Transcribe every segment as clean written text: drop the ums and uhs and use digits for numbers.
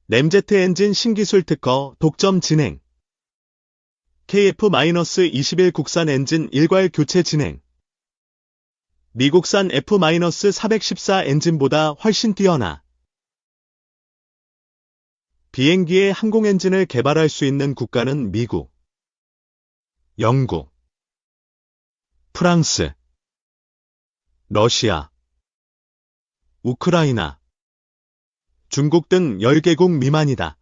램제트 엔진 신기술 특허 독점 진행. KF-21 국산 엔진 일괄 교체 진행. 미국산 F-414 엔진보다 훨씬 뛰어나. 비행기의 항공 엔진을 개발할 수 있는 국가는 미국, 영국, 프랑스, 러시아, 우크라이나, 중국 등 10개국 미만이다.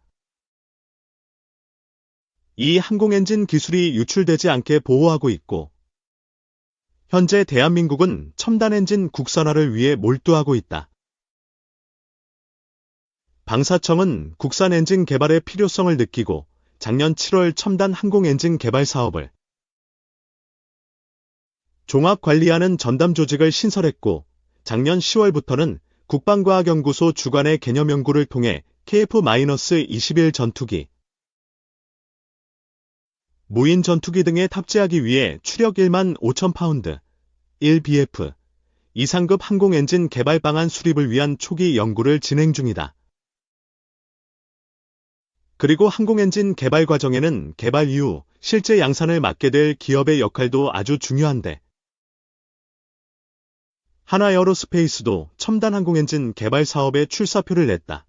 이 항공 엔진 기술이 유출되지 않게 보호하고 있고, 현재 대한민국은 첨단 엔진 국산화를 위해 몰두하고 있다. 방사청은 국산 엔진 개발의 필요성을 느끼고 작년 7월 첨단 항공 엔진 개발 사업을 종합관리하는 전담 조직을 신설했고, 작년 10월부터는 국방과학연구소 주관의 개념 연구를 통해 KF-21 전투기, 무인 전투기 등에 탑재하기 위해 추력 1만 5천 파운드, 1bf 이상급 항공 엔진 개발 방안 수립을 위한 초기 연구를 진행 중이다. 그리고 항공 엔진 개발 과정에는 개발 이후 실제 양산을 맡게 될 기업의 역할도 아주 중요한데, 하나에어로스페이스도 첨단 항공 엔진 개발 사업에 출사표를 냈다.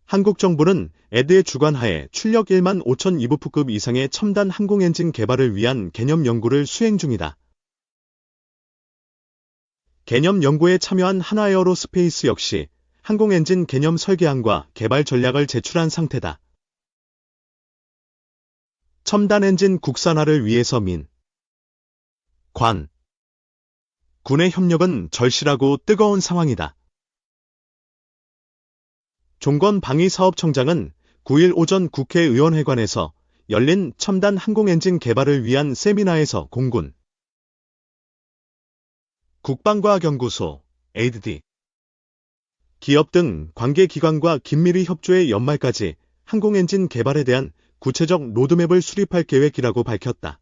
한국 정부는 에드의 주관하에 출력 1만 5천 이브프급 이상의 첨단 항공 엔진 개발을 위한 개념 연구를 수행 중이다. 개념 연구에 참여한 하나에어로스페이스 역시 항공 엔진 개념 설계안과 개발 전략을 제출한 상태다. 첨단 엔진 국산화를 위해서 민, 관, 군의 협력은 절실하고 뜨거운 상황이다. 종건 방위사업청장은 9일 오전 국회의원회관에서 열린 첨단 항공 엔진 개발을 위한 세미나에서 공군, 국방과학연구소, ADD, 기업 등 관계기관과 긴밀히 협조해 연말까지 항공 엔진 개발에 대한 구체적 로드맵을 수립할 계획이라고 밝혔다.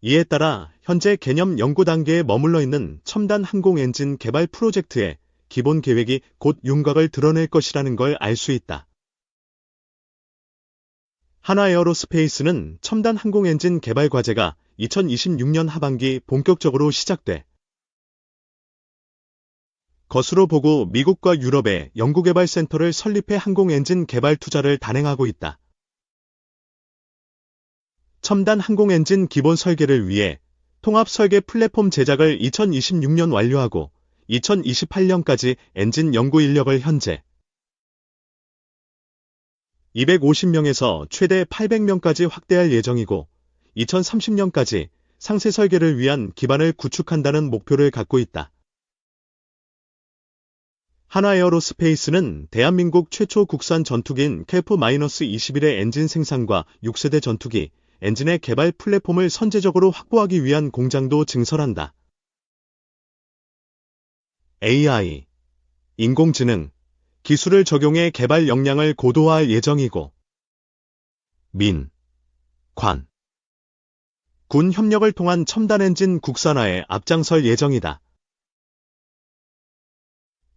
이에 따라 현재 개념 연구 단계에 머물러 있는 첨단 항공 엔진 개발 프로젝트의 기본 계획이 곧 윤곽을 드러낼 것이라는 걸 알 수 있다. 하나에어로스페이스는 첨단 항공 엔진 개발 과제가 2026년 하반기 본격적으로 시작돼 것으로 보고 미국과 유럽에 연구개발센터를 설립해 항공 엔진 개발 투자를 단행하고 있다. 첨단 항공 엔진 기본 설계를 위해 통합 설계 플랫폼 제작을 2026년 완료하고 2028년까지 엔진 연구 인력을 현재 250명에서 최대 800명까지 확대할 예정이고, 2030년까지 상세 설계를 위한 기반을 구축한다는 목표를 갖고 있다. 하나에어로스페이스는 대한민국 최초 국산 전투기인 KF-21의 엔진 생산과 6세대 전투기, 엔진의 개발 플랫폼을 선제적으로 확보하기 위한 공장도 증설한다. AI, 인공지능, 기술을 적용해 개발 역량을 고도화할 예정이고, 민, 관, 군 협력을 통한 첨단 엔진 국산화에 앞장설 예정이다.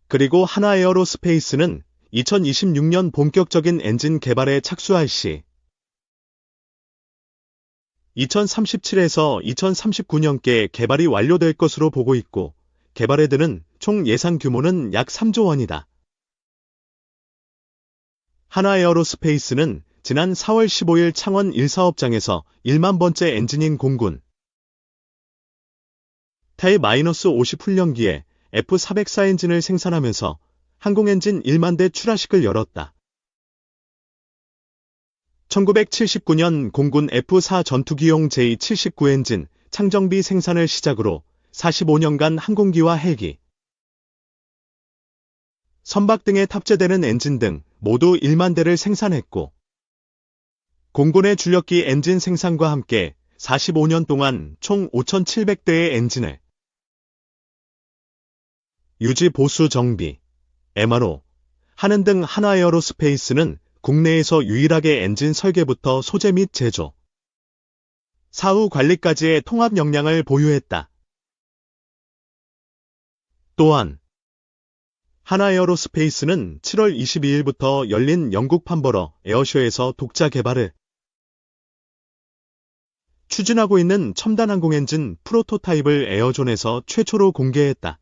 그리고 하나에어로스페이스는 2026년 본격적인 엔진 개발에 착수할 시 2037에서 2039년께 개발이 완료될 것으로 보고 있고, 개발에 드는 총 예상 규모는 약 3조 원이다. 하나에어로스페이스는 지난 4월 15일 창원 1사업장에서 1만 번째 엔진인 공군 타이-50 훈련기에 F404 엔진을 생산하면서 항공 엔진 1만 대 출하식을 열었다. 1979년 공군 F4 전투기용 제79 엔진 창정비 생산을 시작으로 45년간 항공기와 헬기, 선박 등에 탑재되는 엔진 등 모두 1만 대를 생산했고, 공군의 주력기 엔진 생산과 함께 45년 동안 총 5,700대의 엔진을 유지 보수 정비, MRO 하는 등 하나에어로스페이스는 국내에서 유일하게 엔진 설계부터 소재 및 제조, 사후 관리까지의 통합 역량을 보유했다. 또한 하나에어로스페이스는 7월 22일부터 열린 영국 판버러 에어쇼에서 독자 개발을 추진하고 있는 첨단 항공 엔진 프로토타입을 에어존에서 최초로 공개했다.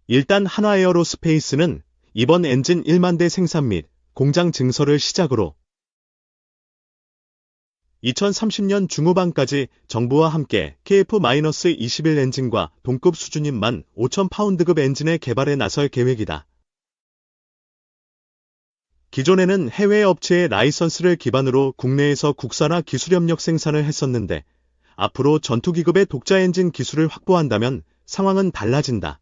일단 하나에어로스페이스는 이번 엔진 1만 대 생산 및 공장 증설을 시작으로 2030년 중후반까지 정부와 함께 KF-21 엔진과 동급 수준인 15,000파운드급 엔진의 개발에 나설 계획이다. 기존에는 해외 업체의 라이선스를 기반으로 국내에서 국산화 기술협력 생산을 했었는데 앞으로 전투기급의 독자 엔진 기술을 확보한다면 상황은 달라진다.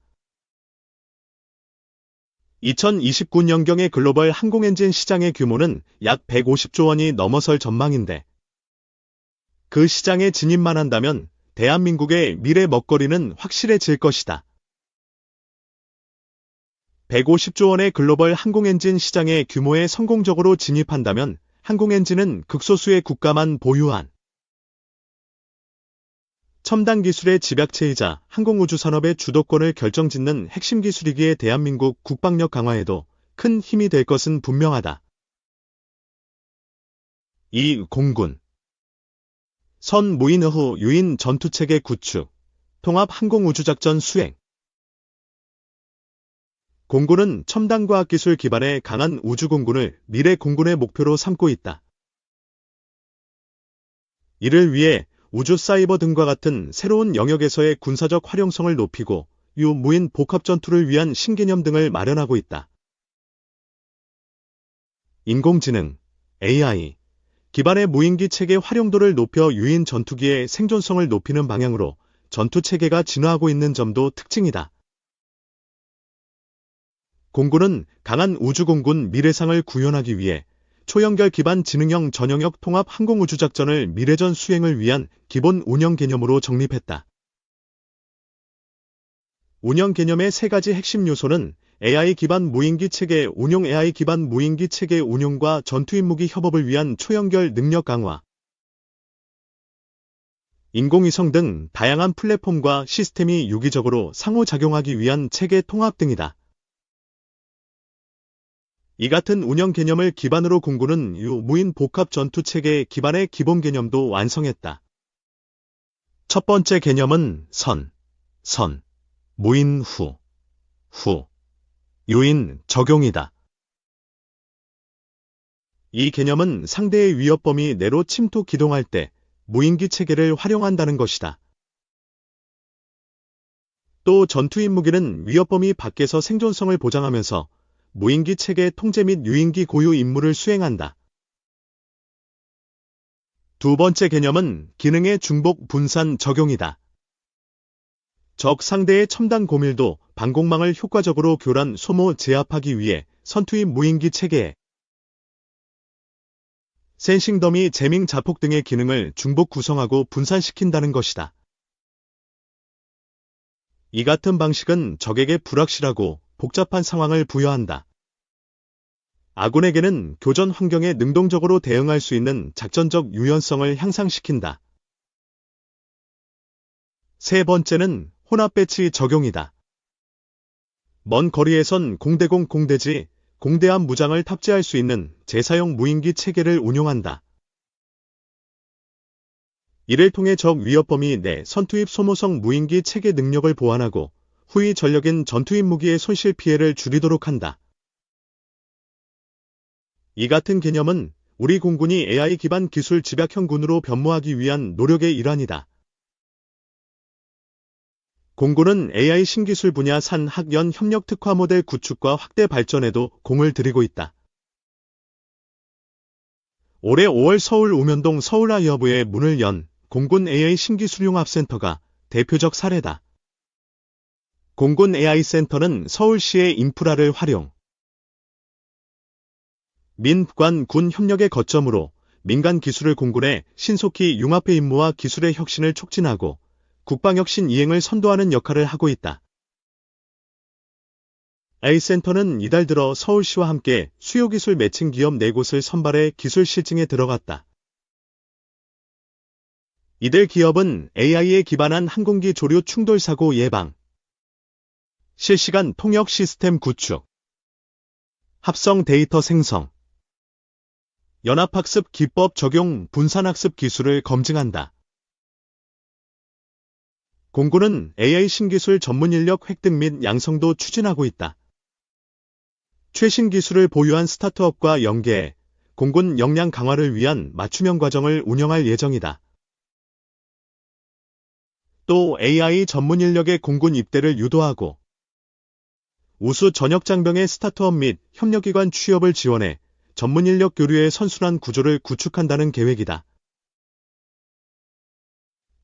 2029년경의 글로벌 항공엔진 시장의 규모는 약 150조 원이 넘어설 전망인데 그 시장에 진입만 한다면 대한민국의 미래 먹거리는 확실해질 것이다. 150조 원의 글로벌 항공엔진 시장의 규모에 성공적으로 진입한다면 항공엔진은 극소수의 국가만 보유한 첨단 기술의 집약체이자 항공우주산업의 주도권을 결정짓는 핵심 기술이기에 대한민국 국방력 강화에도 큰 힘이 될 것은 분명하다. 2. 공군 선 무인 후 유인 전투체계 구축, 통합 항공우주작전 수행. 공군은 첨단 과학기술 기반의 강한 우주공군을 미래 공군의 목표로 삼고 있다. 이를 위해 우주 사이버 등과 같은 새로운 영역에서의 군사적 활용성을 높이고 유무인 복합 전투를 위한 신개념 등을 마련하고 있다. 인공지능, AI 기반의 무인기 체계 활용도를 높여 유인 전투기의 생존성을 높이는 방향으로 전투 체계가 진화하고 있는 점도 특징이다. 공군은 강한 우주공군 미래상을 구현하기 위해 초연결 기반 지능형 전영역 통합 항공우주작전을 미래전 수행을 위한 기본 운영 개념으로 정립했다. 운영 개념의 세 가지 핵심 요소는 AI 기반 무인기 체계 운용, AI 기반 무인기 체계 운용과 전투임무기 협업을 위한 초연결 능력 강화, 인공위성 등 다양한 플랫폼과 시스템이 유기적으로 상호작용하기 위한 체계 통합 등이다. 이 같은 운영 개념을 기반으로 공군은 유무인 복합 전투 체계 기반의 기본 개념도 완성했다. 첫 번째 개념은 선, 무인 후, 유인 적용이다. 이 개념은 상대의 위협 범위 내로 침투 기동할 때 무인기 체계를 활용한다는 것이다. 또 전투인 무기는 위협 범위 밖에서 생존성을 보장하면서 무인기 체계 통제 및 유인기 고유 임무를 수행한다. 두 번째 개념은 기능의 중복 분산 적용이다. 적 상대의 첨단 고밀도 방공망을 효과적으로 교란 소모 제압하기 위해 선투인 무인기 체계에 센싱 더미 재밍 자폭 등의 기능을 중복 구성하고 분산시킨다는 것이다. 이 같은 방식은 적에게 불확실하고 복잡한 상황을 부여한다. 아군에게는 교전 환경에 능동적으로 대응할 수 있는 작전적 유연성을 향상시킨다. 세 번째는 혼합 배치 적용이다. 먼 거리에선 공대공 공대지, 공대함 무장을 탑재할 수 있는 재사용 무인기 체계를 운용한다. 이를 통해 적 위협 범위 내 선투입 소모성 무인기 체계 능력을 보완하고 후위 전력인 전투입 무기의 손실 피해를 줄이도록 한다. 이 같은 개념은 우리 공군이 AI 기반 기술 집약형 군으로 변모하기 위한 노력의 일환이다. 공군은 AI 신기술 분야 산학연 협력 특화 모델 구축과 확대 발전에도 공을 들이고 있다. 올해 5월 서울 우면동 서울아이허브에 문을 연 공군 AI 신기술융합센터가 대표적 사례다. 공군 AI센터는 서울시의 인프라를 활용, 민관 군 협력의 거점으로 민간 기술을 공군에 신속히 융합해 임무와 기술의 혁신을 촉진하고 국방혁신 이행을 선도하는 역할을 하고 있다. A센터는 이달 들어 서울시와 함께 수요기술 매칭 기업 4곳을 선발해 기술 실증에 들어갔다. 이들 기업은 AI에 기반한 항공기 조류 충돌 사고 예방, 실시간 통역 시스템 구축, 합성 데이터 생성, 연합학습 기법 적용 분산학습 기술을 검증한다. 공군은 AI 신기술 전문 인력 획득 및 양성도 추진하고 있다. 최신 기술을 보유한 스타트업과 연계해 공군 역량 강화를 위한 맞춤형 과정을 운영할 예정이다. 또 AI 전문 인력의 공군 입대를 유도하고 우수 전역 장병의 스타트업 및 협력기관 취업을 지원해 전문 인력 교류의 선순환 구조를 구축한다는 계획이다.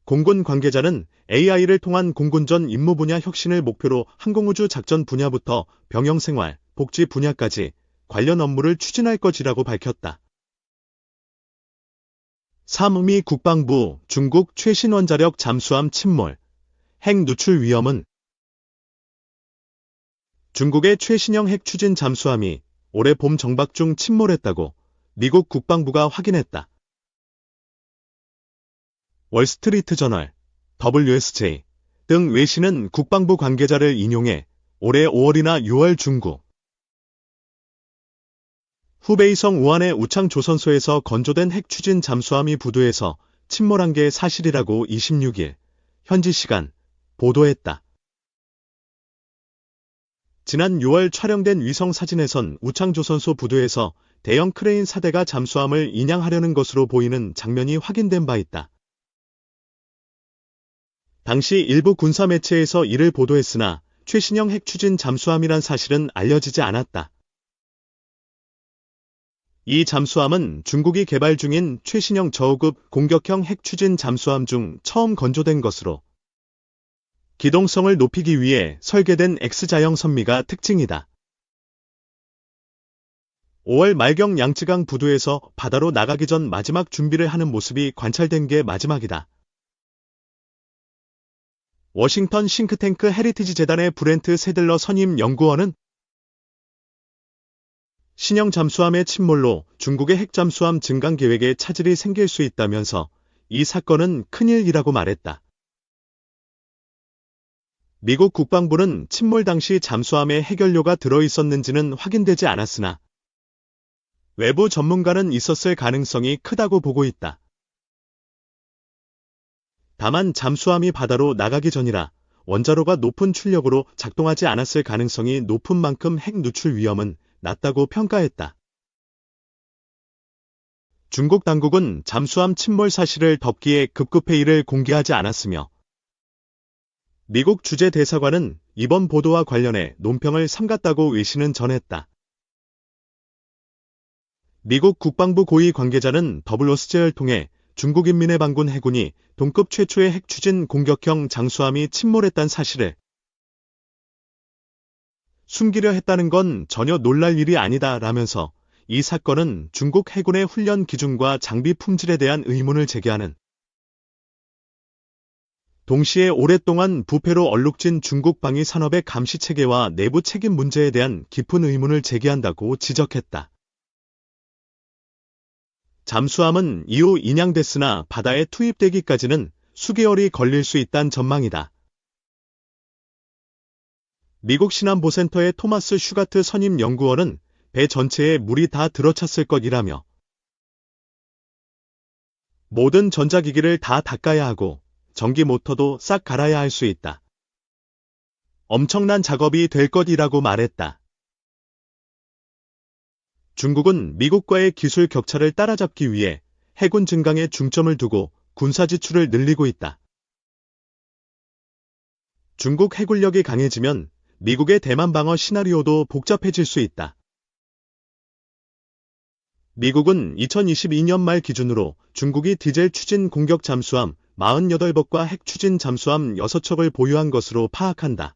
공군 관계자는 AI를 통한 공군전 임무 분야 혁신을 목표로 항공우주 작전 분야부터 병영생활, 복지 분야까지 관련 업무를 추진할 것이라고 밝혔다. 3. 미 국방부 중국 최신 원자력 잠수함 침몰, 핵 누출 위험은 중국의 최신형 핵 추진 잠수함이 올해 봄 정박 중 침몰했다고 미국 국방부가 확인했다. 월스트리트저널, WSJ 등 외신은 국방부 관계자를 인용해 올해 5월이나 6월 중국 후베이성 우한의 우창조선소에서 건조된 핵 추진 잠수함이 부두에서 침몰한 게 사실이라고 26일 현지 시간 보도했다. 지난 6월 촬영된 위성 사진에선 우창조선소 부두에서 대형 크레인 4대가 잠수함을 인양하려는 것으로 보이는 장면이 확인된 바 있다. 당시 일부 군사 매체에서 이를 보도했으나 최신형 핵 추진 잠수함이란 사실은 알려지지 않았다. 이 잠수함은 중국이 개발 중인 최신형 저우급 공격형 핵 추진 잠수함 중 처음 건조된 것으로 기동성을 높이기 위해 설계된 X자형 선미가 특징이다. 5월 말경 양쯔강 부두에서 바다로 나가기 전 마지막 준비를 하는 모습이 관찰된 게 마지막이다. 워싱턴 싱크탱크 헤리티지 재단의 브렌트 세들러 선임 연구원은 신형 잠수함의 침몰로 중국의 핵잠수함 증강 계획에 차질이 생길 수 있다면서 이 사건은 큰일이라고 말했다. 미국 국방부는 침몰 당시 잠수함에 핵연료가 들어있었는지는 확인되지 않았으나 외부 전문가는 있었을 가능성이 크다고 보고 있다. 다만 잠수함이 바다로 나가기 전이라 원자로가 높은 출력으로 작동하지 않았을 가능성이 높은 만큼 핵 누출 위험은 낮다고 평가했다. 중국 당국은 잠수함 침몰 사실을 덮기에 급급회의를 공개하지 않았으며 미국 주재대사관은 이번 보도와 관련해 논평을 삼갔다고 외신은 전했다. 미국 국방부 고위 관계자는 WSJ를 통해 중국 인민해방군 해군이 동급 최초의 핵 추진 공격형 잠수함이 침몰했다는 사실을 숨기려 했다는 건 전혀 놀랄 일이 아니다 라면서 이 사건은 중국 해군의 훈련 기준과 장비 품질에 대한 의문을 제기하는 동시에 오랫동안 부패로 얼룩진 중국 방위 산업의 감시 체계와 내부 책임 문제에 대한 깊은 의문을 제기한다고 지적했다. 잠수함은 이후 인양됐으나 바다에 투입되기까지는 수개월이 걸릴 수 있다는 전망이다. 미국 신안보센터의 토마스 슈가트 선임 연구원은 배 전체에 물이 다 들어찼을 것이라며 모든 전자기기를 다 닦아야 하고 전기 모터도 싹 갈아야 할 수 있다. 엄청난 작업이 될 것이라고 말했다. 중국은 미국과의 기술 격차를 따라잡기 위해 해군 증강에 중점을 두고 군사 지출을 늘리고 있다. 중국 해군력이 강해지면 미국의 대만 방어 시나리오도 복잡해질 수 있다. 미국은 2022년 말 기준으로 중국이 디젤 추진 공격 잠수함 48척과 핵 추진 잠수함 6척을 보유한 것으로 파악한다.